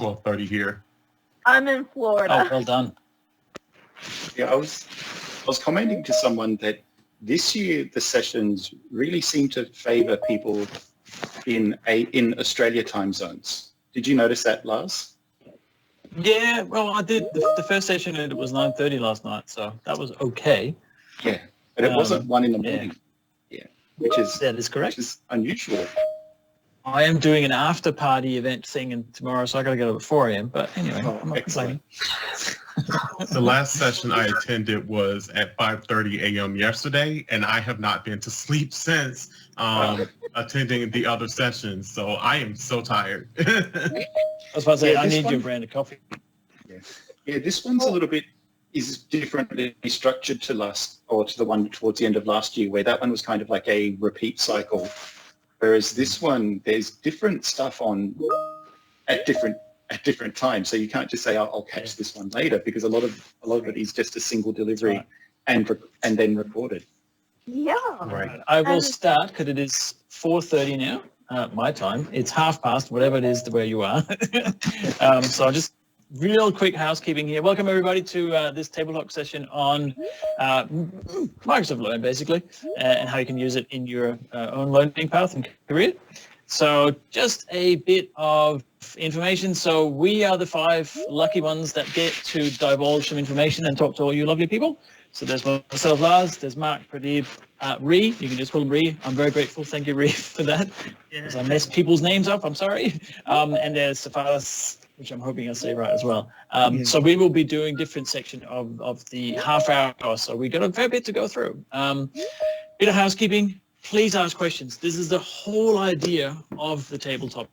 12:30 here. I'm in Florida. Oh, well done. Yeah, I was commenting to someone that this year the sessions really seem to favour people in Australia time zones. Did you notice that, Lars? Yeah, well, I did. The first session, and it was 9:30 last night, so that was okay. Yeah, but it wasn't 1 in the morning. Yeah, that is correct. Which is unusual. I am doing an after party event thing tomorrow, so I got to get up at 4 a.m. But anyway, I'm not complaining. The last session I attended was at 5:30 a.m. yesterday, and I have not been to sleep since attending the other sessions. So I am so tired. I was about to say, I need your brand of coffee. Yeah, this one's a little bit is differently structured to the one towards the end of last year, where that one was kind of like a repeat cycle. Whereas this one, there's different stuff on at different times. So you can't just say, I'll catch this one later, because a lot of it is just a single delivery and then recorded. Yeah. Right. I will start because it is 4:30 now, my time. It's 5:30, whatever it is where you are. So I'll just real quick housekeeping here. Welcome everybody to this TableTalk session on Microsoft Learn, basically, and how you can use it in your own learning path and career. So just a bit of information. So we are the 5 lucky ones that get to divulge some information and talk to all you lovely people. So there's myself, Lars, there's Mark, Pradeep, Ree, you can just call him Ree. I'm very grateful. Thank you, Ree, for that. Because I messed people's names up, I'm sorry. And there's Sarfaraz, which I'm hoping I say right as well. So we will be doing different section of the half hour. So we've got a fair bit to go through. Bit of housekeeping. Please ask questions. This is the whole idea of the table topic,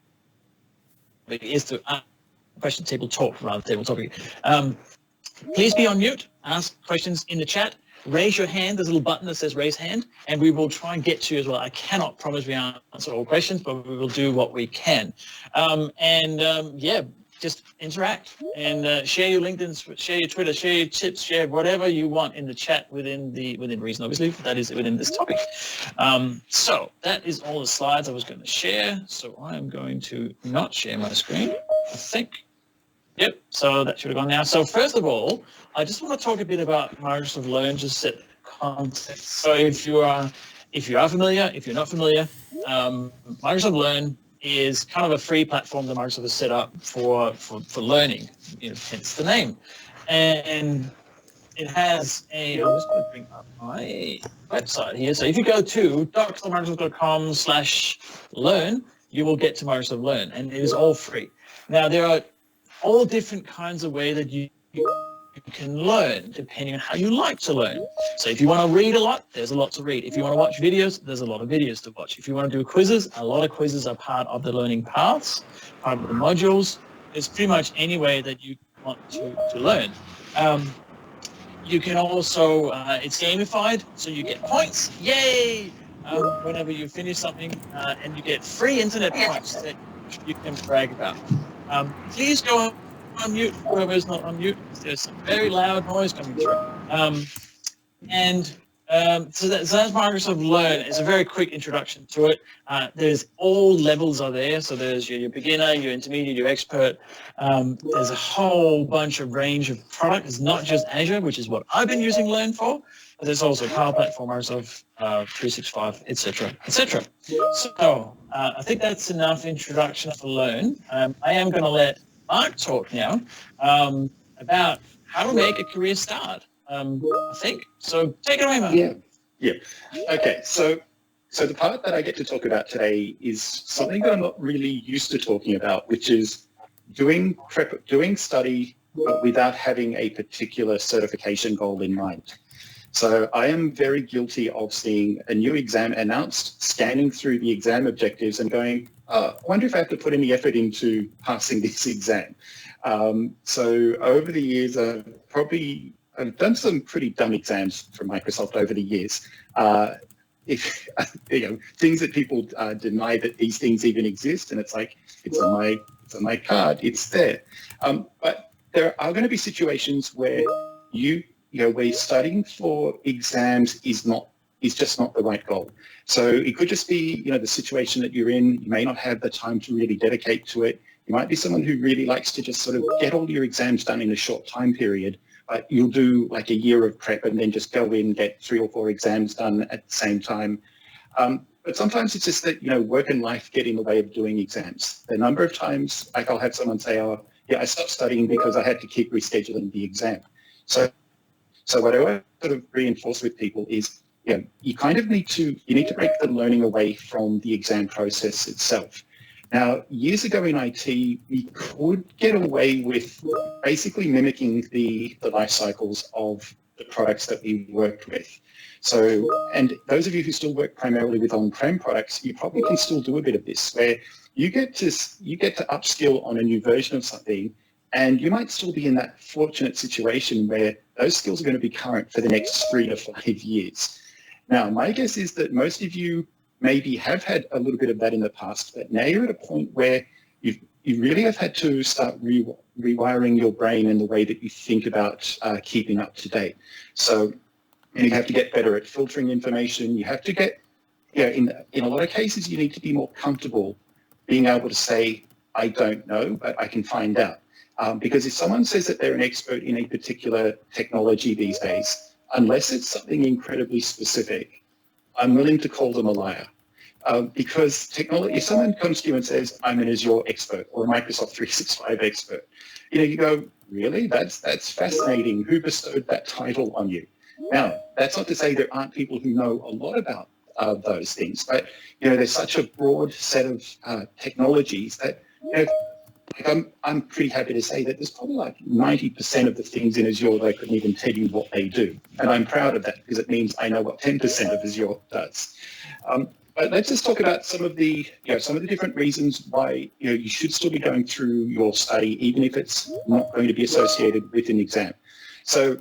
is to ask question table talk rather table topic. Please be on mute. Ask questions in the chat. Raise your hand. There's a little button that says raise hand, and we will try and get to you as well. I cannot promise we answer all questions, but we will do what we can. Just interact and share your LinkedIn, share your Twitter, share your tips, share whatever you want in the chat within reason, obviously. That is within this topic. So that is all the slides I was going to share. So I am going to not share my screen, I think. Yep, so that should have gone now. So first of all, I just want to talk a bit about Microsoft Learn, just set context. So if you are familiar, if you're not familiar, Microsoft Learn is kind of a free platform that Microsoft has set up for learning, hence the name. And it has I'm just going to bring up my website here. So if you go to docs.microsoft.com/learn, you will get to Microsoft Learn, and it is all free. Now, there are all different kinds of ways that you can learn depending on how you like to learn. So if you want to read a lot, there's a lot to read. If you want to watch videos, there's a lot of videos to watch. If you want to do quizzes, a lot of quizzes are part of the learning paths, part of the modules. There's pretty much any way that you want to learn. You can also, it's gamified, so you get points. Yay! Whenever you finish something, and you get free internet points that you can brag about. Please go on mute, whoever is not on mute. There's some very loud noise coming through. So that's Microsoft Learn. It's a very quick introduction to it. There's all levels are there. So there's your beginner, your intermediate, your expert. There's a whole bunch of range of products. It's not just Azure, which is what I've been using Learn for. But there's also Power Platform, Microsoft 365, etc., etc. So I think that's enough introduction for Learn. I am going to let Mark talk now about how to make a career start. I think so. Take it away, Mark. Yeah. Okay. So the part that I get to talk about today is something that I'm not really used to talking about, which is doing study but without having a particular certification goal in mind. So I am very guilty of seeing a new exam announced, scanning through the exam objectives and going, I wonder if I have to put any effort into passing this exam. So over the years, I've done some pretty dumb exams from Microsoft over the years. Things that people deny that these things even exist, and it's like it's on my card, it's there. But there are going to be situations where where studying for exams is just not the right goal. So it could just be the situation that you're in. You may not have the time to really dedicate to it. You might be someone who really likes to just sort of get all your exams done in a short time period, but you'll do like a year of prep and then just go in, get 3 or 4 exams done at the same time. But sometimes it's just that, work and life get in the way of doing exams. The number of times, like I'll have someone say, oh, yeah, I stopped studying because I had to keep rescheduling the exam. So what I always sort of reinforce with people is, you kind of need to break the learning away from the exam process itself. Now, years ago in IT, we could get away with basically mimicking the life cycles of the products that we worked with. So, and those of you who still work primarily with on-prem products, you probably can still do a bit of this, where you get to upskill on a new version of something, and you might still be in that fortunate situation where those skills are going to be current for the next 3 to 5 years. Now, my guess is that most of you maybe have had a little bit of that in the past, but now you're at a point where you really have had to start rewiring your brain in the way that you think about keeping up to date. So you have to get better at filtering information. You have to get, in a lot of cases, you need to be more comfortable being able to say, I don't know, but I can find out. Because if someone says that they're an expert in a particular technology these days, unless it's something incredibly specific, I'm willing to call them a liar. Because technology, if someone comes to you and says, I'm an Azure expert or a Microsoft 365 expert, you go, really? That's fascinating. Who bestowed that title on you? Now, that's not to say there aren't people who know a lot about those things, but there's such a broad set of technologies that I'm pretty happy to say that there's probably like 90% of the things in Azure that I couldn't even tell you what they do, and I'm proud of that because it means I know what 10% of Azure does. But let's just talk about some of the different reasons why you should still be going through your study, even if it's not going to be associated with an exam. So,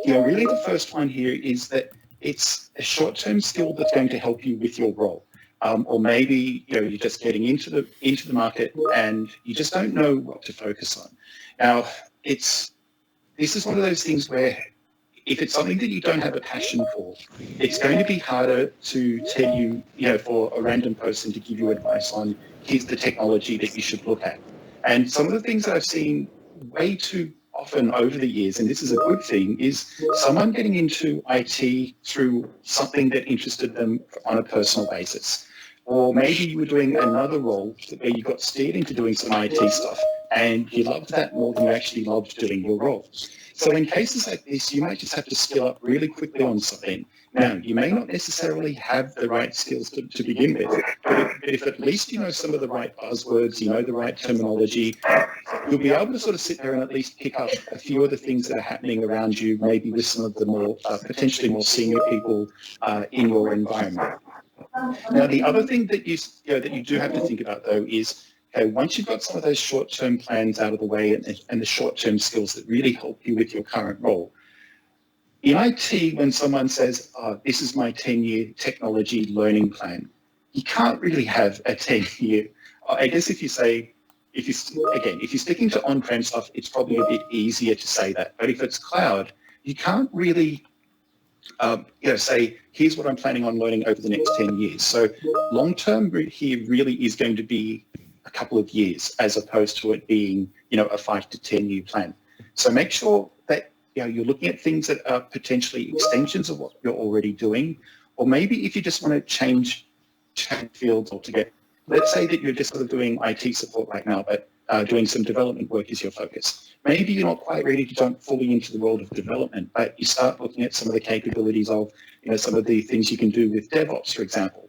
really the first one here is that it's a short-term skill that's going to help you with your role. Or maybe you're just getting into the market and you just don't know what to focus on. Now, this is one of those things where if it's something that you don't have a passion for, it's going to be harder to tell you, for a random person to give you advice on, here's the technology that you should look at. And some of the things that I've seen way too often over the years, and this is a good thing, is someone getting into IT through something that interested them on a personal basis. Or maybe you were doing another role where you got steered into doing some IT stuff and you loved that more than you actually loved doing your role. So in cases like this, you might just have to skill up really quickly on something. Now, you may not necessarily have the right skills to begin with, but if at least you know some of the right buzzwords, you know the right terminology, you'll be able to sort of sit there and at least pick up a few of the things that are happening around you, maybe with some of the more, potentially more senior people in your environment. Now, the other thing that you do have to think about, though, is once you've got some of those short-term plans out of the way and the short-term skills that really help you with your current role, in IT, when someone says, oh, this is my 10-year technology learning plan, you can't really have a 10-year. I guess if you're sticking to on-prem stuff, it's probably a bit easier to say that. But if it's cloud, you can't really say, here's what I'm planning on learning over the next 10 years. So long-term here really is going to be a couple of years as opposed to it being, a 5 to 10 year plan. So make sure that, you're looking at things that are potentially extensions of what you're already doing, or maybe if you just want to change fields altogether. Let's say that you're just sort of doing IT support right now, but doing some development work is your focus. Maybe you're not quite ready to jump fully into the world of development, but you start looking at some of the capabilities of, some of the things you can do with DevOps, for example.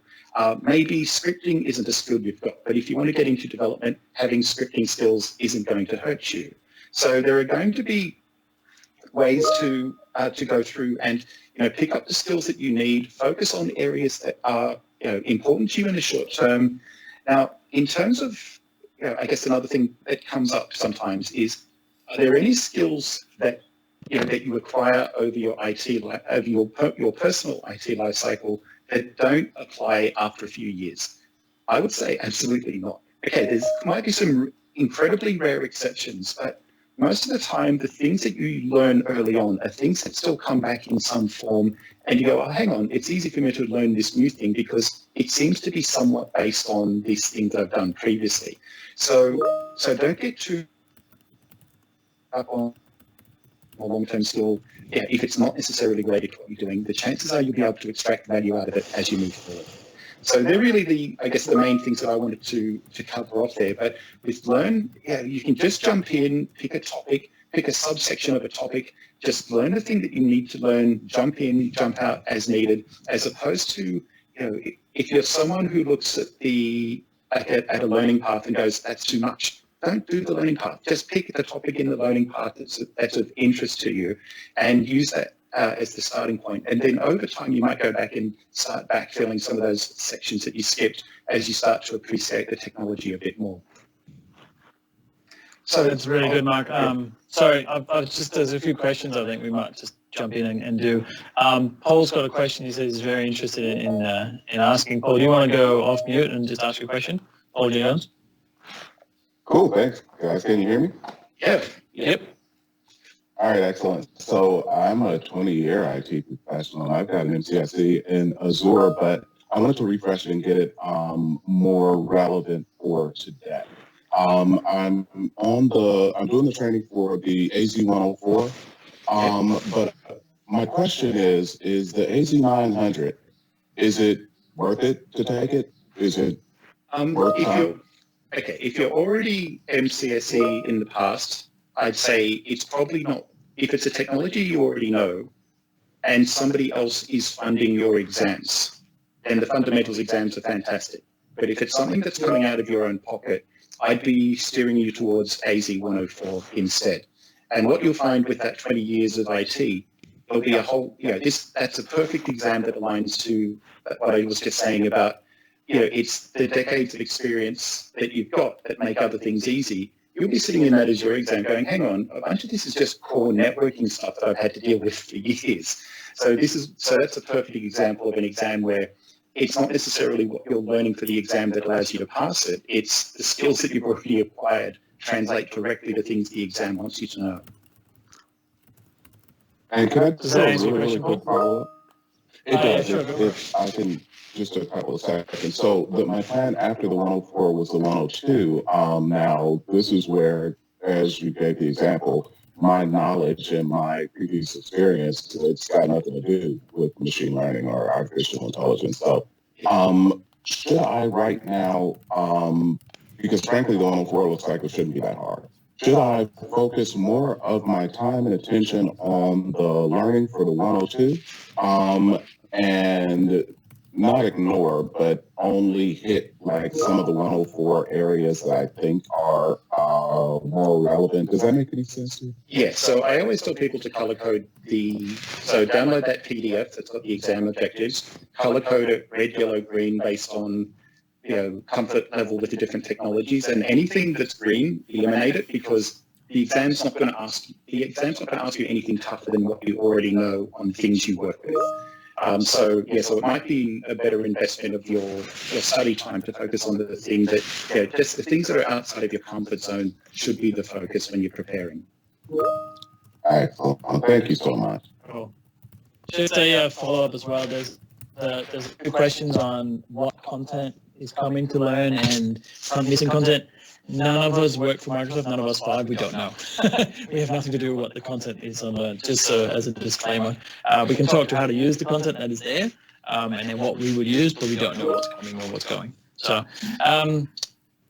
Maybe scripting isn't a skill you've got, but if you want to get into development, having scripting skills isn't going to hurt you. So there are going to be ways to go through and pick up the skills that you need, focus on areas that are important to you in the short term. Now, in terms of I guess another thing that comes up sometimes is, are there any skills that that you acquire over your your personal IT life cycle that don't apply after a few years? I would say absolutely not. Okay, there might be some incredibly rare exceptions, but most of the time, the things that you learn early on are things that still come back in some form, and you go, oh, hang on, it's easy for me to learn this new thing because it seems to be somewhat based on these things I've done previously. So don't get too up on a long-term skill. Yeah, if it's not necessarily related to what you're doing, the chances are you'll be able to extract value out of it as you move forward. So they're really the main things that I wanted to cover off there. But with Learn, yeah, you can just jump in, pick a topic, pick a subsection of a topic, just learn the thing that you need to learn, jump in, jump out as needed, as opposed to, if you're someone who looks at at a learning path and goes, that's too much, don't do the learning path. Just pick the topic in the learning path that's of interest to you and use that as the starting point. And then over time, you might go back and start backfilling some of those sections that you skipped as you start to appreciate the technology a bit more. So that's really good, Mark. Sorry, there's a few questions I think we might just jump in and do. Paul's got a question he says he's very interested in asking. Paul, do you want to go off mute and just ask your question? Paul Jones? Cool, thanks. Guys, can you hear me? Yeah. Yep. All right, excellent. So I'm a 20-year IT professional. I've got an MCIC in Azure, but I wanted to refresh it and get it more relevant for today. I'm doing the training for the AZ-104, but my question is the AZ-900, is it worth it to take it? Is it worth time? If you're already MCSE in the past, I'd say it's probably not. If it's a technology you already know and somebody else is funding your exams, then the fundamentals exams are fantastic. But if it's something that's coming out of your own pocket, I'd be steering you towards AZ-104 instead. And what you'll find with that 20 years of IT, there'll be a whole, that's a perfect exam that aligns to what I was just saying about, it's the decades of experience that you've got that make other things easy. You'll be sitting in that as your exam going, hang on, a bunch of this is just core networking stuff that I've had to deal with for years. So that's a perfect example of an exam where it's not necessarily what you're learning for the exam that allows you to pass it. It's the skills that you've already acquired translate directly to things the exam wants you to know. And can I just that a answer your really question, quick follow-up? It does, if I can, just a couple of seconds. So my plan after the 104 was the 102. Now, this is where, as you gave the example, my knowledge and my previous experience, it's got nothing to do with machine learning or artificial intelligence. So should I right now, because frankly, the 104 looks like it shouldn't be that hard. Should I focus more of my time and attention on the learning for the 102 and not ignore, but only hit like some of the 104 areas that I think are more relevant? Does that make any sense to you? Yeah, so I always tell people to color code download that PDF that's got the exam objectives, color code it red, yellow, green based on comfort level with the different technologies, and anything that's green, eliminate it because the exam's not going to ask you anything tougher than what you already know on things you work with. So it might be a better investment of your study time to focus on the thing that, just the things that are outside of your comfort zone should be the focus when you're preparing. Excellent. Thank you so much. Cool. Just a follow-up as well. There's a few questions on what content is coming to Learn and missing content. None of us work for Microsoft, none of us five, we don't know. We have nothing to do with what the content is on Learn, just so as a disclaimer. We can talk to how to use the content that is there, and then what we would use, but we don't know what's coming or what's going. So,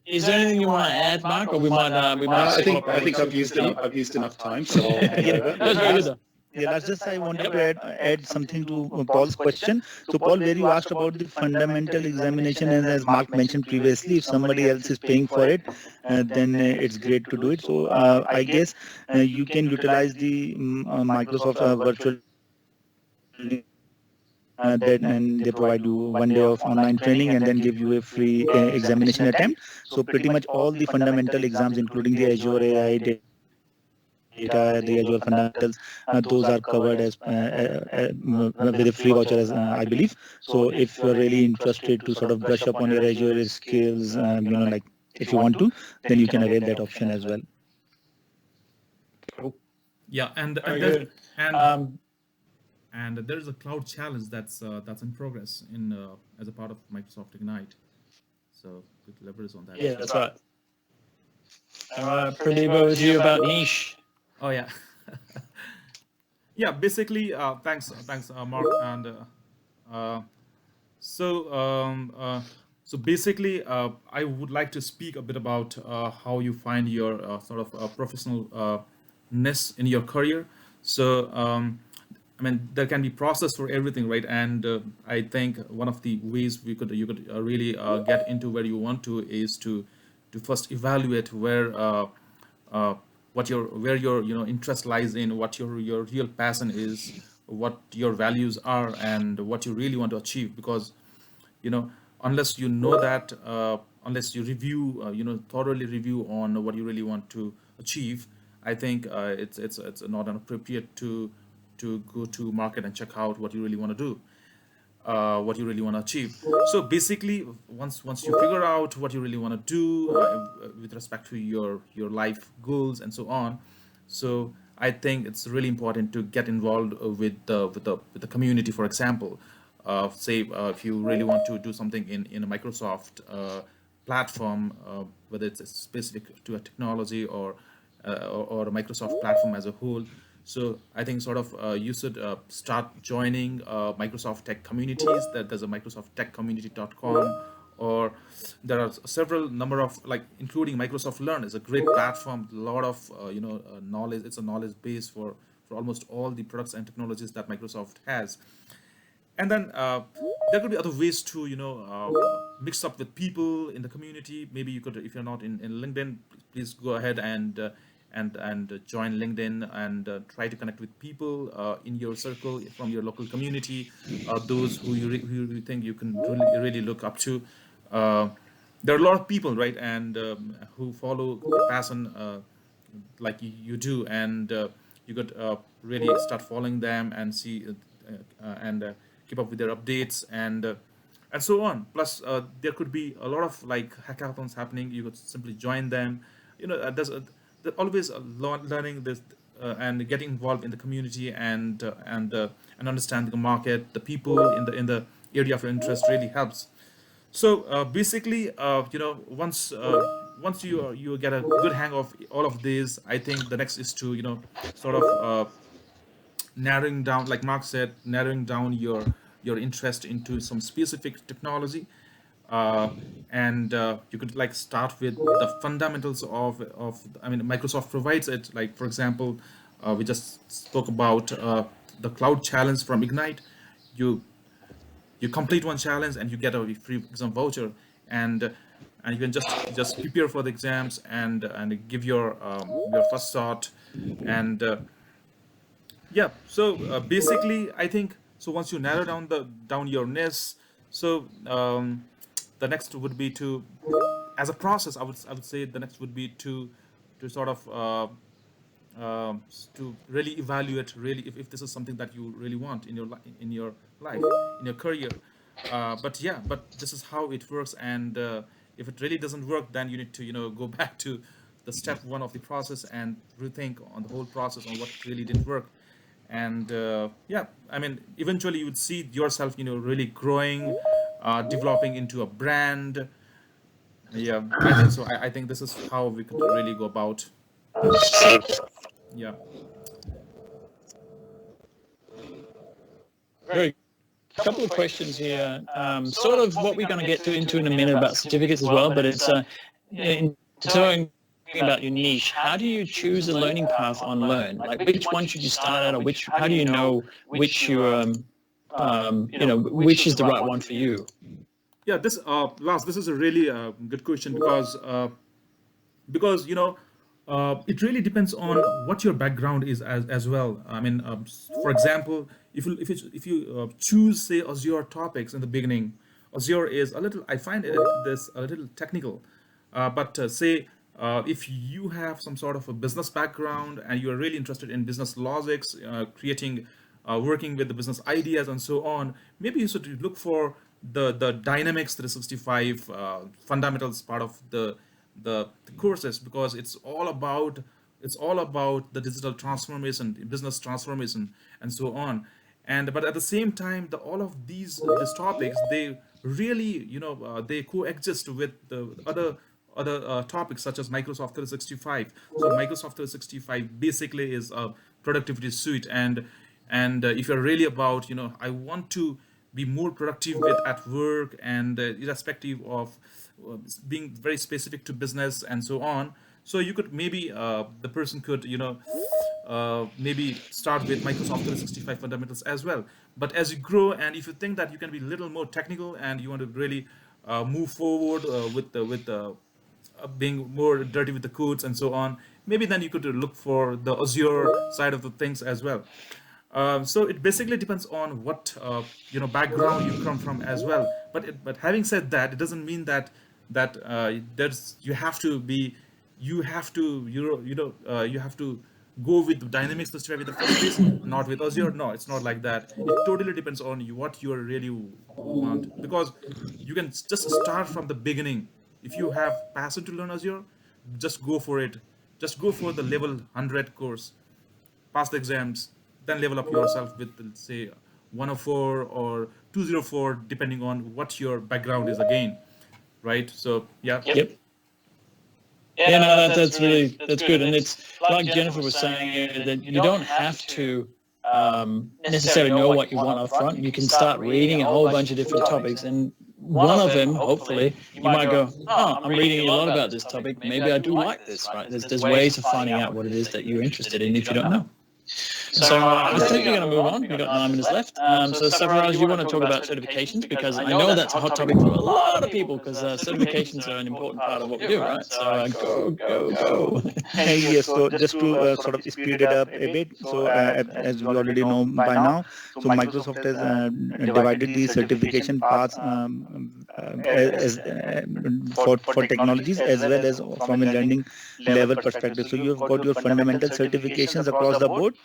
is there anything you want to add, Mark, or we might? I think I've used enough time, so I'll hand over. That was very good, though. Yeah, that's just I wanted to add something to Paul's question. So Paul, where you asked about the fundamental examination, and as Mark mentioned previously, if somebody else is paying for it, then it's great to do it. So I guess you can utilize the Microsoft virtual and they provide you 1 day of online training and then give you a free examination attempt. So pretty much all the fundamental exams, including the Azure AI data, the Azure fundamentals, those are covered as with a free voucher, as I believe. So if you're really interested to sort of brush up on your Azure skills, like if you want to, then you can avail that option as well. Yeah, Very good. and there's a cloud challenge that's in progress in as a part of Microsoft Ignite. So good leverage on that. Yeah, that's right. Pradeep, over to you about niche. Oh yeah. Yeah, basically, thanks, Mark, and so so basically, I would like to speak a bit about how you find your sort of professional ness in your career. So I mean, there can be process for everything, right? And I think one of the ways you could really get into where you want to is to first evaluate uh, where your interest lies in, what your real passion is, what your values are, and what you really want to achieve. Because unless you know that, unless you review, thoroughly review on what you really want to achieve, I think it's not appropriate to go to market and check out what you really want to do, what you really want to achieve. So basically, once you figure out what you really want to do with respect to your life goals and so on, so I think it's really important to get involved with the community. For example, say if you really want to do something in a Microsoft platform, whether it's specific to a technology or a Microsoft platform as a whole. So I think sort of you should start joining Microsoft Tech communities. That there's a MicrosoftTechCommunity.com, or there are several number of, like, including Microsoft Learn is a great platform. A lot of knowledge. It's a knowledge base for almost all the products and technologies that Microsoft has. And then there could be other ways to mix up with people in the community. Maybe you could, if you're not in LinkedIn, please go ahead and join LinkedIn and try to connect with people in your circle from your local community, those who you think you can really look up to. There are a lot of people, right, and who follow the passion like you do, and you could really start following them and see and keep up with their updates and so on. Plus, there could be a lot of like hackathons happening. You could simply join them. There's always learning this and getting involved in the community and understanding the market, the people in the area of your interest really helps. So basically, once you get a good hang of all of these, I think the next is to sort of narrowing down, like Mark said, narrowing down your interest into some specific technology, and you could like start with the fundamentals of I mean, Microsoft provides it. Like, for example, we just spoke about the cloud challenge from Ignite. You complete one challenge and you get a free exam voucher, and you can just prepare for the exams and give your first shot. And yeah, so basically, I think so. Once you narrow down your niche, so the next would be to, as a process, I would say the next would be to sort of to really evaluate really if this is something that you really want in your life, in your career. But this is how it works, and if it really doesn't work, then you need to go back to the step one of the process and rethink on the whole process on what really didn't work. And I mean, eventually you would see yourself really growing, developing into a brand. Yeah, I think so. I think this is how we could really go about. Yeah. Very. Couple of questions here. Sort of what we're going to get into in a minute about certificates as well, but it's in talking about your niche. How do you choose a learning path on Learn? Like, which one should you start at, or how do you know which you which is the right one for you? Yeah, Lars, this is a really good question because it really depends on what your background is as well. I mean, for example, if you choose, say, Azure topics in the beginning, Azure is a little, I find this a little technical, but say if you have some sort of a business background and you are really interested in business logics, creating, working with the business ideas and so on, maybe you should look for the Dynamics 365 fundamentals part of the courses, because it's all about It's all about the digital transformation, business transformation, and so on. And but at the same time, all of these topics, they really, they coexist with the other topics such as Microsoft 365. So Microsoft 365 basically is a productivity suite, and if you're really about, I want to be more productive at work, and irrespective of being very specific to business and so on. So you could maybe, the person could, maybe start with Microsoft 365 fundamentals as well. But as you grow, and if you think that you can be a little more technical and you want to really move forward with being more dirty with the codes and so on, maybe then you could look for the Azure side of the things as well. So it basically depends on what background you come from as well. But having said that, it doesn't mean that there's you have to you have to go with Dynamics 365 with the first place, not with Azure. No, it's not like that. It totally depends on what you really want, because you can just start from the beginning. If you have passion to learn Azure, just go for it. Just go for the level 100 course, pass the exams, then level up yourself with, say, 104 or 204, depending on what your background is again, right? So yeah. Yep. Yeah, no, that's good, and it's like Jennifer was saying, that you don't have to necessarily know what you want up front. You can start reading a whole bunch of different topics, and one of them, hopefully, you might go, oh, I'm reading a lot about this topic. Maybe I do like this, right? There's ways of finding out what it is that you're interested in if you don't know. So I think we're going to move on. We've got 9 minutes left. So Sarfaraz, you want to talk about certifications, because I know that's a hot topic for a lot of people, because certifications are an important part of what we do, right? So go. Yes, so just to sort of speed it up a bit, so as we already know by now, so Microsoft has divided the certification paths for technologies as well as from a learning level perspective. So you've got your fundamental certifications across the board.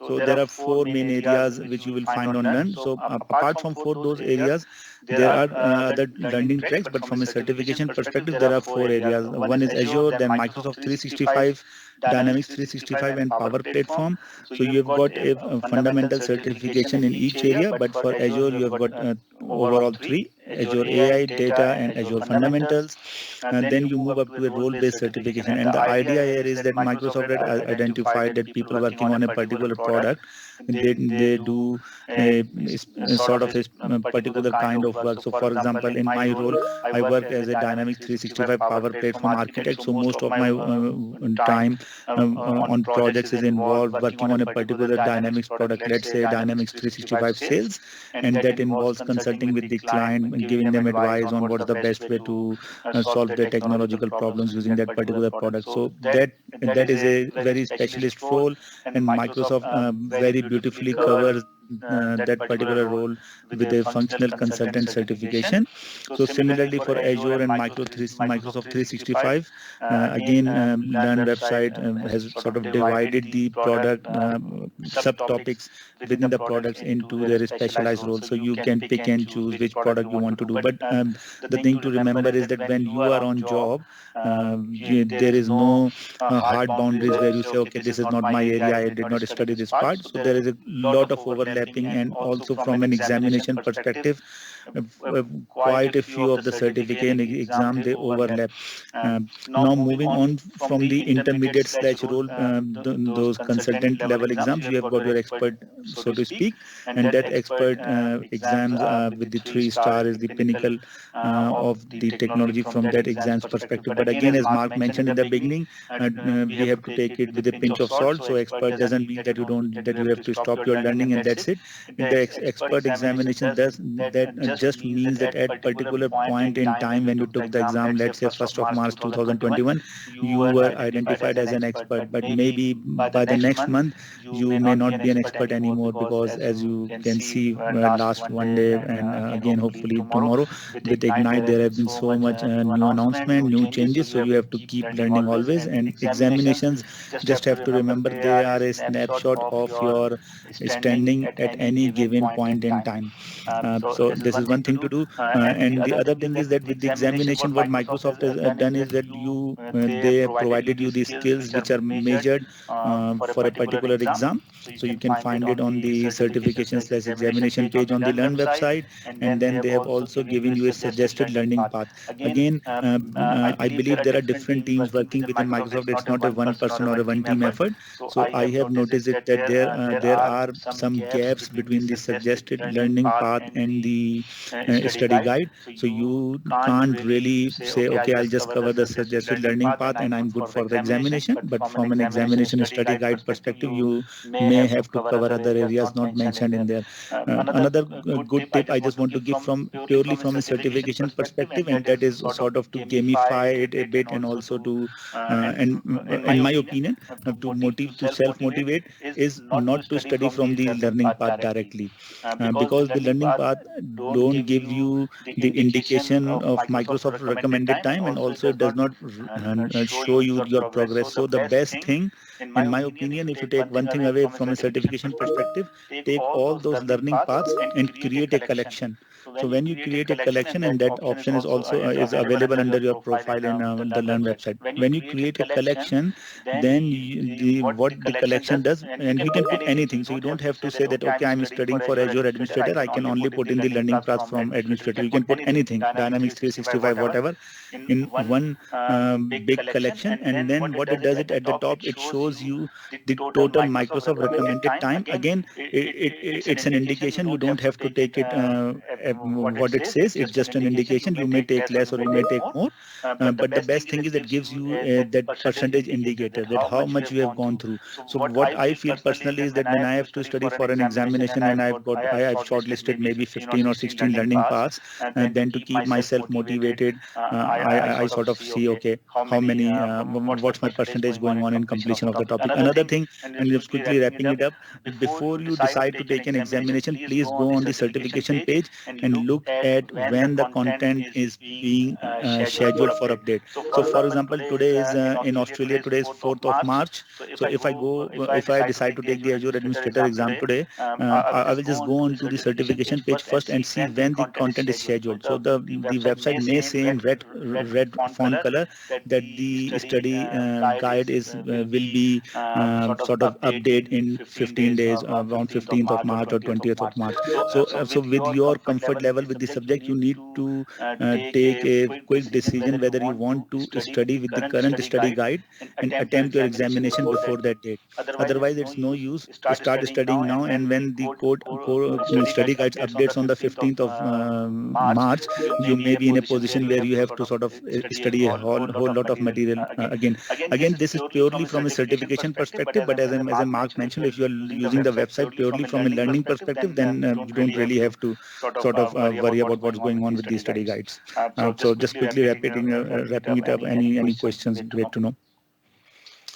So there are 4 main areas which you will find on Learn. So apart from those areas, there are other learning tracks, but from a certification perspective, there are 4 areas. One is Azure, then Microsoft 365, Dynamics 365, and Power Platform. So you've got a fundamental certification in each area, but for Azure, you have got overall 3: Azure AI, Data, and Azure Fundamentals. And then you move up to a role-based certification. And the idea here is that Microsoft had identified that people working on a particular product, they do a sort of a particular kind of work. So for example, in my role, I work as a Dynamics 365 Power Platform architect. So most of my time on projects is involved working on a particular Dynamics product, let's say Dynamics 365 sales, and that involves consulting with the client and giving them advice on what's the best way to solve their technological problems using that particular product. So that is a very specialist role, and Microsoft very beautifully covers that particular role with a functional consultant certification. So similarly for Azure and Microsoft 365, again, Learn website has sort of divided the product subtopics within the products into their specialized roles. So you can pick and choose which product you want to do. But the thing to remember is that when you are on job, there is no hard boundaries where you say, okay, this is not my area, I did not study this part. So there is a lot of overlapping, and also from an examination perspective, quite a few of the certificate exam they overlap. Now moving on from the intermediate / role, those consultant level exams, you have got your expert, so to speak, and that expert exams with the 3-star is the pinnacle of the technology from that exams perspective. But again, as Mark mentioned in the beginning, we have to take it with a pinch of salt. So expert doesn't mean that you have to stop your learning and that's it. The expert examination that just means that at particular point in time when you took the exam, let's say 1st of March 2021, you were identified as an expert, but maybe by the next month you may not be an expert anymore, because as you can see last one day and again hopefully tomorrow with Ignite, there have been so much new announcement, new changes, so you have to keep learning always. And examinations, just have to remember, they are a snapshot of your standing at any given point in time. So this is one thing to do. And the other thing is that with the examination, what Microsoft has done is that they have provided you the skills which are measured for a particular exam. So you can find it on the certification/examination page on the Learn website. And then they have also given you a suggested learning path. Again, I believe there are different teams working within Microsoft. It's not a one person or a one team effort. So I have noticed it that there are some gaps between the suggested learning path and the study guide. So you can't really say, okay, I'll just cover the suggested learning path and I'm good for the examination. But from an examination study guide perspective, you may have to cover other areas not mentioned in there. Another good tip I just want to give from purely from a certification perspective, and that is sort of to gamify it a bit, and also to and in my opinion to self motivate is not to study from the learning path directly, because the learning path don't give you the indication of Microsoft recommended time, and also it does not show you your progress. So the best thing, in my opinion, if you take one thing away from a certification perspective, take all those learning paths and create a collection. So when you create a collection, and that option is also is available under your profile in the Learn website. When you create a collection, then what the collection does, and we can put anything. So you don't have to say that, okay, I'm studying for Azure Administrator, I can only put in the learning path from Administrator. You can put anything, Dynamics 365, whatever, in one big collection. And then what it does, it at the top, it shows you the total Microsoft recommended time. Again, it's an indication. You don't have to take it what it says. It's just an indication. You may take less or you may take more, but the best thing is it gives you that percentage indicator, that how much you have gone through. So what I feel personally is that when I have to study for an examination and I've shortlisted maybe 15 or 16 learning paths, and then to keep myself motivated, I sort of see, okay, how many what's my percentage going on in completion of the topic. Another thing, and just quickly wrapping it up, before you decide to take an examination, please go on the certification page and look at when the content is being scheduled for update. So for example, today is in Australia, today is 4th of March. So if I decide to take the Azure Administrator exam today, I will just go on to the certification page first and see when the content is scheduled. So the website may say in red font color that the study guide is will be sort of update in 15 days, around 15th of March or 20th of March. So with your comfort level with the subject, you need to take a quick decision whether you want to study with the current study guide and attempt your examination before that date. Otherwise, it's no use to start studying now, and when the study guides updates on the 15th of March, you may be in a position where you have to sort of study a whole lot of material again. This is purely from a certification perspective, but as Mark mentioned, if you are using the website purely from a learning perspective, then you don't really have to sort of worry about what's going on with these study guides. So just quickly wrapping it up, any questions? Great to know.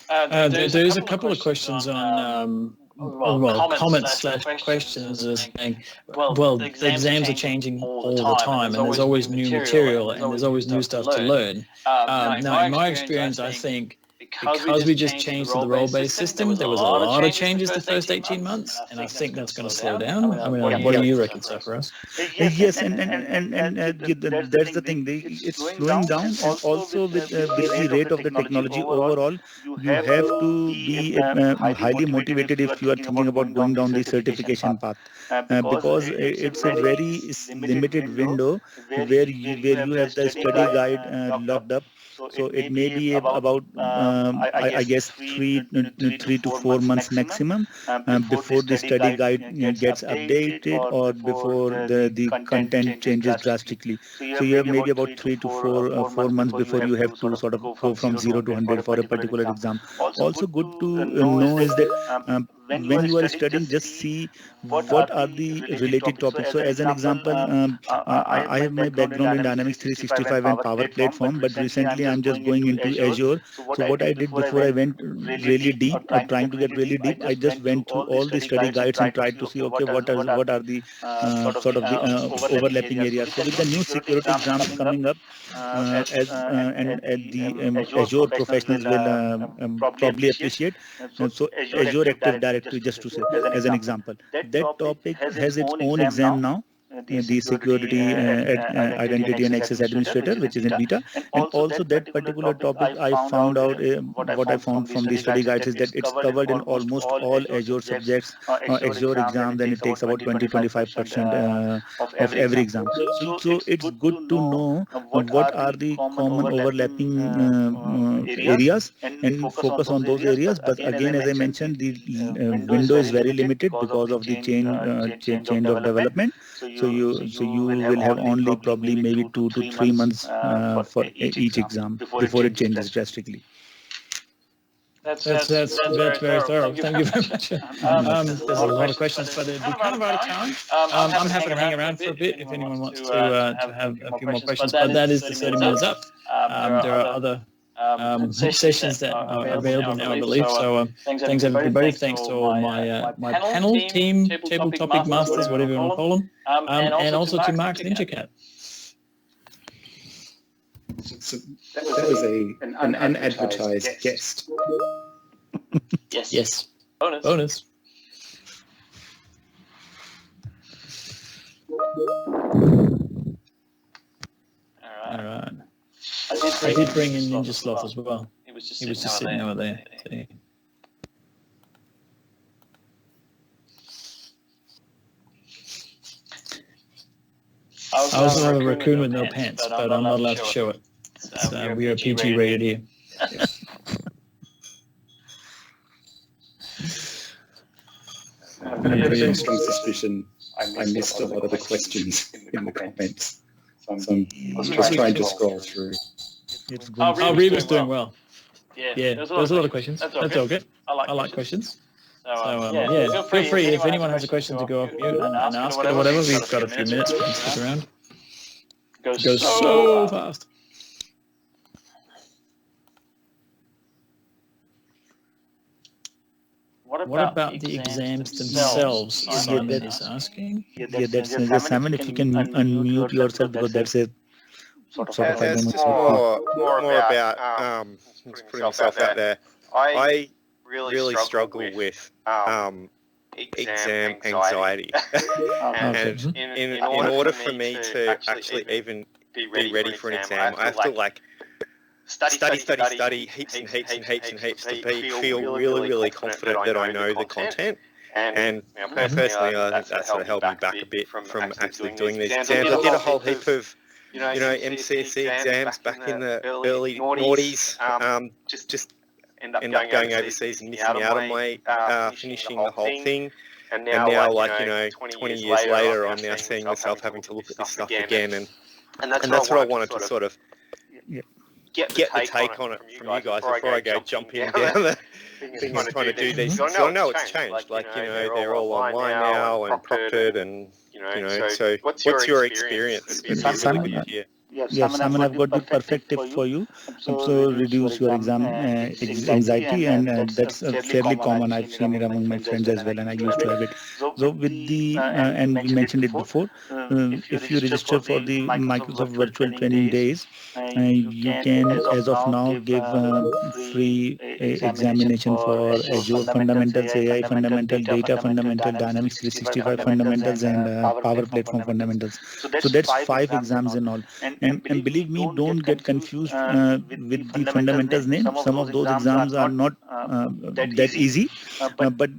There's a couple of questions on comments/questions saying, well, the exams are changing all the time, and there's always new material, and there's always new stuff to learn. Now, in my experience, I think because we just changed to the role-based system, there was a lot of changes the first 18 months, and I think that's going to slow down. I mean, what do you reckon, Sarfaraz? Yes, and that's the thing. It's slowing down, and also with the rate of the technology overall, you have to be highly motivated if you are thinking about going down the certification path, because it's a very limited window where you have the study guide locked up. So it may be about I guess 3 to 4 months maximum before the study guide gets updated, or before the content changes drastically. So you have maybe about 3 to 4 months before you have to sort of go from 0 to 100 for a particular exam. Also good to know is that when you are studying, just see what are the related topics. So as an example, I have my background in Dynamics 365 and Power Platform, but recently I'm just going into Azure. So what I did before I went really deep, trying to get really deep, I just went through all the study guides and tried to see, okay, what are the sort of the overlapping areas. So with the new security exam coming up, and the Azure professionals will probably appreciate. So Azure Active Directory just to say, as an example, that topic has its own exam now. The security identity and access administrator, which is in beta, and also that particular topic I found out what I found from the study guides is that it's covered in almost all Azure subjects, Azure exams, and it takes about 20-25% of every exam. So it's good to know what are the common overlapping areas and focus on those areas. But again, as I mentioned, the window is very limited because of the change of development. So you will have only probably maybe 2 to 3 months for each exam before it changes drastically. That's very thorough. Thank you very much. There's a lot of questions, but we're kind of out of time. I'm happy to hang around for a bit if anyone wants to have a few more questions, but that is the 30 minutes up. There are other sessions that are available now, I believe. So thanks everybody. Thanks to all my panel team, table topic masters, whatever you want to call them, and also to Mark's NinjaCat. So that was an unadvertised guest. Yes. Bonus. All right. I did bring in Ninja Sloth as well. He was just sitting over there. I also have a raccoon with no pants, but I'm not allowed to show it. We are PG rated here. I have a very strong suspicion I missed a lot of the questions in the comments. So I'm just trying to scroll through. Reba's doing well. Yeah, there's a lot of questions. That's okay. I like questions. So feel free if anyone has a question to go off mute and ask it or whatever. We've got a few minutes. We can stick around. Goes so fast. What about the exams themselves? Simon is asking. Yeah, that's Simon. If you can unmute yourself, because that's a sort of that's just more about putting myself out there. I really struggle with exam anxiety, and in order for me to actually even be ready for an exam, I have to study heaps to feel really confident that I know the content. And personally, I think that sort of held me back a bit from actually doing these exams. I did a whole heap of MCSE exams back in the early noughties. Just end up going overseas and missing out on my finishing the whole thing. And now, 20 years later, I'm now seeing myself having to look at this stuff again, and that's what I wanted to sort of get the take on it from you guys before I go jumping down the things trying to do these. So I know it's changed. They're all online now and proctored, and So what's your experience? Yeah, Simon, I've got the perfect tip for you. So reduce your exam anxiety, and that's fairly common. I've seen it among my friends as well, and I used to have it. So with the, and we mentioned it before, if you register for the Microsoft Virtual Training Days, you can, as of now, give free examination for Azure Fundamentals, AI Fundamental, Data Fundamental, Dynamics 365 Fundamentals, and Power Platform Fundamentals. So that's 5 exams in all. And believe me, don't get confused with the fundamentals name. Some of those exams are not that easy, but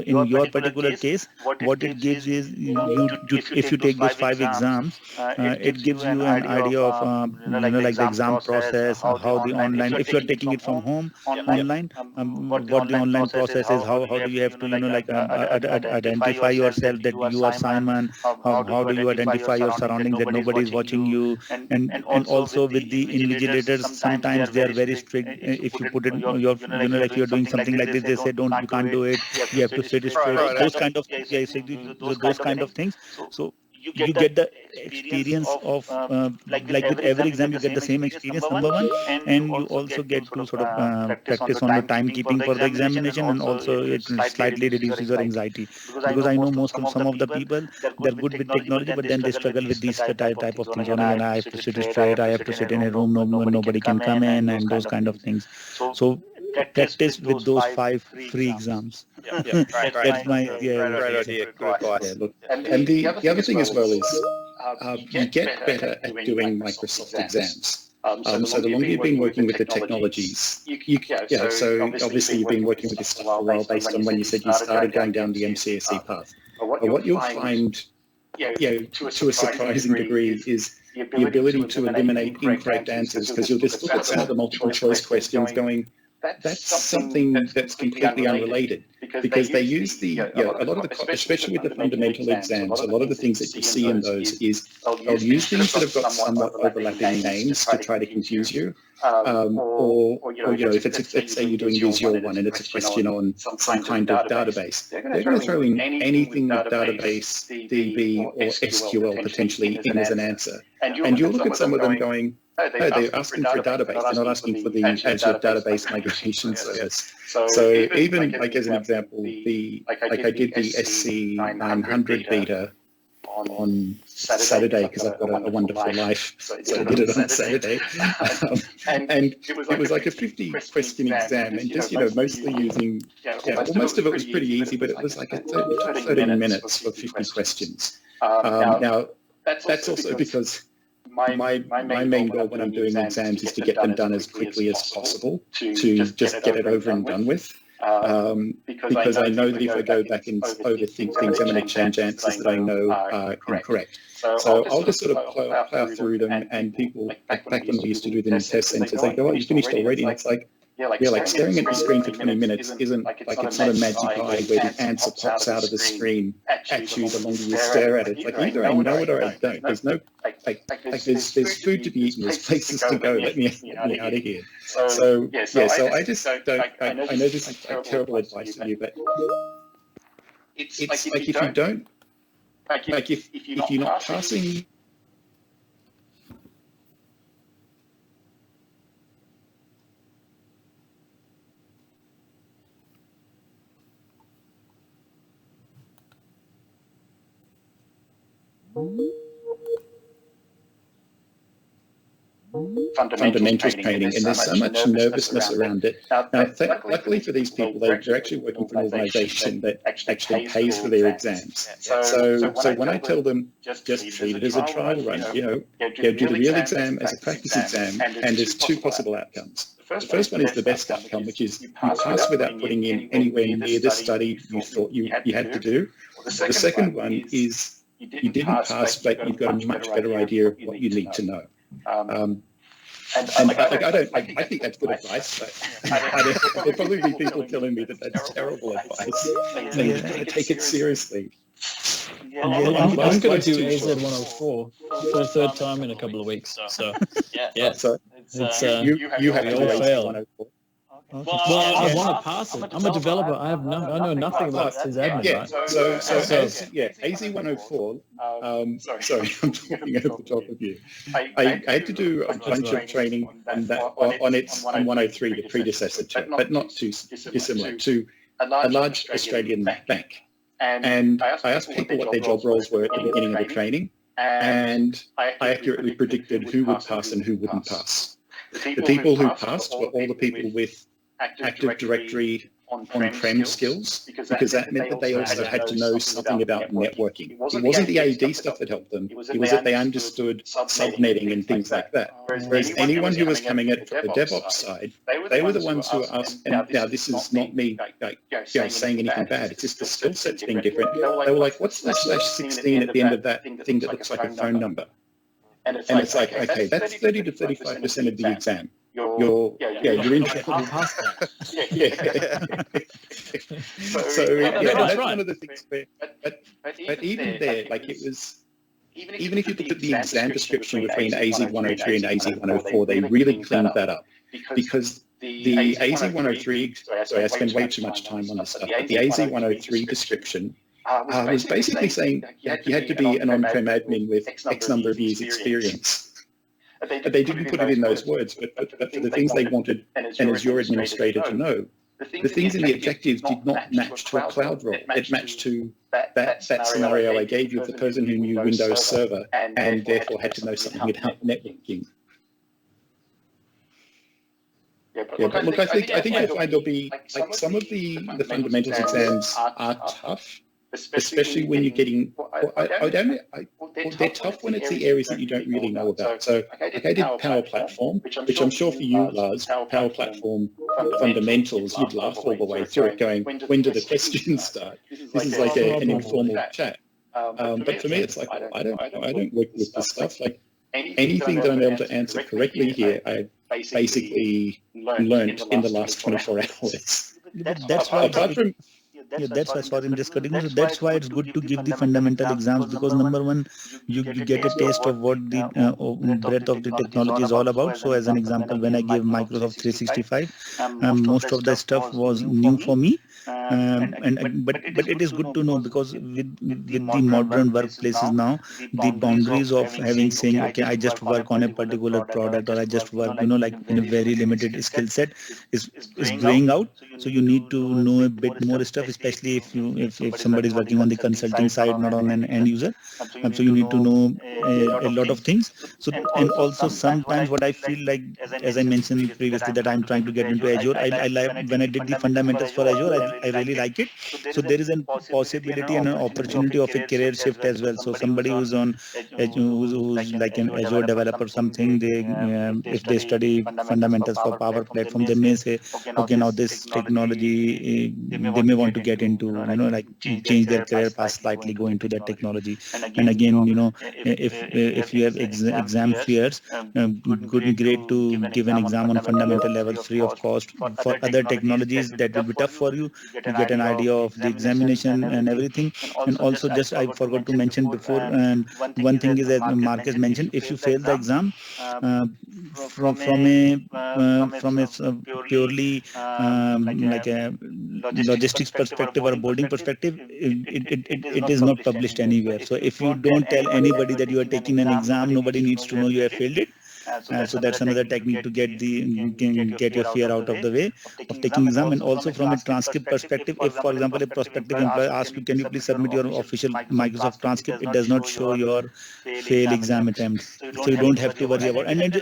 in your particular case, what it gives is, if you take these 5 exams, it gives you an idea of, like the exam process, how the online, if you're taking it from home, online, what the online process is, how do you have to, identify yourself that you are Simon, how do you identify your surroundings that nobody is watching you, and also with the invigilators, sometimes they are very strict. If you put it, if you're doing something like this, they say you can't do it, you have to sit straight, those kind of things. So you get the experience of, like with every exam, you get the same experience, number one, and you also get to sort of practice on the timekeeping for the examination, and also it slightly reduces your anxiety. Because I know some of the people, they're good with technology, but then they struggle with these type of things. And I have to sit straight, I have to sit in a room, nobody can come in, and those kind of things. So practice with those 5 free exams. Yeah, That's my great idea. Good advice. Yeah, look, and the other thing as well is you get better at doing Microsoft exams. So the longer you've been working with the technologies, so obviously you've been working with this stuff for a while based on when you said you started going down the MCSE path. But what you'll find, to a surprising degree, is the ability to eliminate incorrect answers, because you'll just look at some of the multiple choice questions going, that's something that's completely unrelated, because they use a lot of the, especially with the fundamental exams, a lot of the things that you see in those is they'll use things that have got somewhat overlapping names to try to confuse you, or if it's, let's say you're doing the Azure one and it's a question on some kind of database, they're going to throw in anything with database, DB, or SQL potentially in as an answer, and you'll look at some of them going, no, they're asking for a database. They're not asking for the Azure database migration service. So even like as an example, I did the SC 900 beta on Saturday because I've got a wonderful life, so I did it on Saturday, and it was like a 50 question exam, and just mostly using well, most of it was pretty easy, but it was like 13 minutes for 50 questions. Now that's also because my main goal when I'm doing exams is to get them done as quickly as possible, to just get it over and done with. Because I know that if I go back and overthink things, I'm going to change answers that I know are incorrect. So I'll just sort of plow through them, and people, back when we used to do them in test centers, they go, oh, you finished already? And it's like, like staring at the screen for 20 minutes isn't like, it's not a magic eye where the answer pops out of the screen at you the longer you stare at it. It's like either I know it or I don't. There's no, there's food to be eaten, there's places to go, let me out of here. So I just don't, I know this is like terrible advice to you, but it's like if you don't, like if you're not passing fundamentals training, and there's so much nervousness around it. Now, luckily for these people, they're actually working for an organisation that actually pays for their exams. So when I tell them just treat it as a trial run, do the real exam as a practice exam, and there's 2 possible outcomes. The first one is the best outcome, which is you pass without putting in anywhere near the study you thought you had to do. The second one is you didn't pass, but you've got a much better idea of what you need to know. I think that's good advice, but there'll probably be people telling me that that's terrible advice. So you've got to take it seriously. Well, I'm going to do AZ 104 for the 3rd time in a couple of weeks. So yeah, So you have to all AZ fail. 104. Well, I want to pass it. I'm a developer. I know nothing about sysadmin, right? So AZ 104. Sorry, I'm talking over the top of you. I had to do a bunch of training on that on 103, the predecessor to it, but not too dissimilar, to a large Australian bank. And I asked people what their job roles were at the beginning of the training, and I accurately predicted who would pass and who wouldn't pass. The people who passed were all the people with Active Directory on-prem skills, because that meant that they also had to know something about networking. It wasn't the AD stuff that helped them, it was that they understood subnetting and things like that. Whereas anyone who was coming at it from the DevOps side, they were the ones who were asked, and now this is not me saying anything bad, it's just the skill sets being different. They were like, what's the /16 at the end of that thing that looks like a phone number? And it's like, okay, that's 30 to 35% of the exam. You're in trouble. That's one of the things where, but even there, like it was, even if you look at the exam description between AZ 103 and AZ 104, they really cleaned that up, because the AZ 103, sorry, I spend way too much time on this stuff, but the AZ 103 description was basically saying that you had to be an on-prem admin with X number of years experience. They didn't put it in those words, but for the things they wanted an Azure administrator to know, the things in the objectives did not match to a cloud role. It matched to that scenario I gave you of the person who knew Windows Server and therefore had to know something about networking. Yeah, but look, I think you'll find there'll be like some of the fundamentals exams are tough, especially when you're getting. They're tough when it's the areas that you don't really know about. So, like I did Power Platform, which I'm sure for you, Lars, Power Platform fundamentals, you'd laugh all the way through it, going, when do the questions start? This is like an informal chat. But for me, it's like, I don't work with this stuff. Like anything that I'm able to answer correctly here, I basically learned in the last 24 hours. That's why. Apart from That's why. Sorry, I'm just cutting. So that's why it's good to give the fundamental exams, because number one, you get a taste of what the breadth of the technology is all about. So as an example, when I gave Microsoft 365, most of the stuff was new for me. But it is good to know, because with the modern workplaces now, the boundaries of having saying, okay, I just work on a particular product, or I just work, like in a very limited skill set is graying out. So you need to know a bit more stuff, especially if somebody is working on the consulting side, not on an end user. So you need to know a lot of things. So and also sometimes what I feel like, as I mentioned previously, that I'm trying to get into Azure. I like when I did the fundamentals for Azure, I really like it. So there is a possibility and an opportunity of a career shift as well. So somebody who's on who's like an Azure developer, something, they if they study fundamentals for Power Platform, they may say, okay, now this technology they may want to get into, like change their career path slightly, go into that technology. And again, if you have exam fears, great to give an exam on fundamental level free of cost. For other technologies, that will be tough for you to get an idea of the examination and everything. And also, just I forgot to mention before, and one thing is, as Mark has mentioned, if you fail the exam from a purely like a logistics perspective or a boarding perspective, it is not published anywhere. So if you don't tell anybody that you are taking an exam, nobody needs to know you have failed it. So that's another technique to get your fear out of the way of taking exam. And also from a transcript perspective, if for example a prospective employer asks you, can you please submit your official Microsoft transcript, it does not show your fail exam attempts, so you don't have to worry about. And then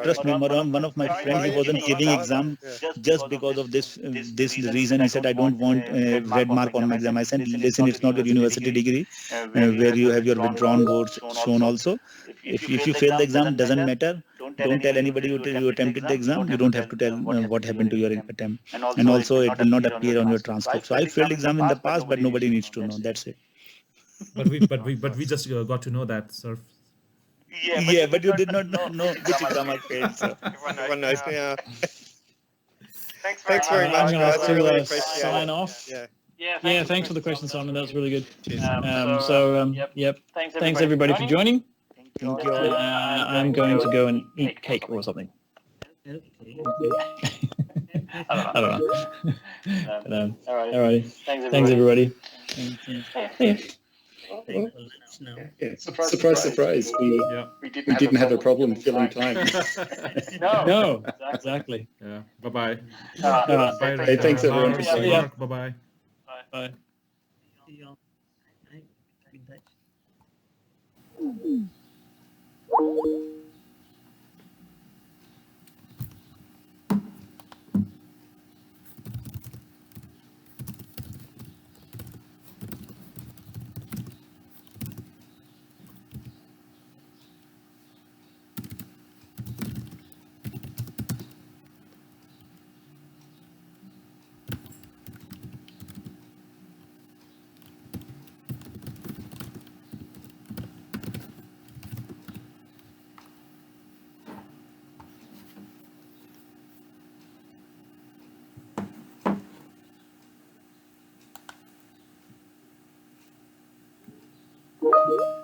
trust me, one of my friends, he wasn't giving exam just because of this reason. He said, I don't want a red mark on my exam. I said, listen, it's not your university degree where you have your withdrawn votes shown also. If you fail the exam, doesn't matter. Don't tell anybody you attempted the exam. You don't have to tell what happened to your attempt. And also, it will not appear on your transcript. So I failed exam in the past, but nobody needs to know. That's it. But we just got to know that, Surf. Yeah, but you did not know which exam I failed. So. Everyone knows now. Thanks very much, I'm guys. I really to appreciate sign it. off. Yeah. Thanks for the question, Simon. That was really good. Cheers. Yep. Thanks everybody for joining. Thank you. I'm going to go and eat cake or something. I don't know. All right. Thanks everybody. yeah, surprise. We didn't have a problem filling time. No, exactly. Yeah. Bye-bye. Bye. Hey, thanks everyone for joining. Mark, bye-bye. Bye. you.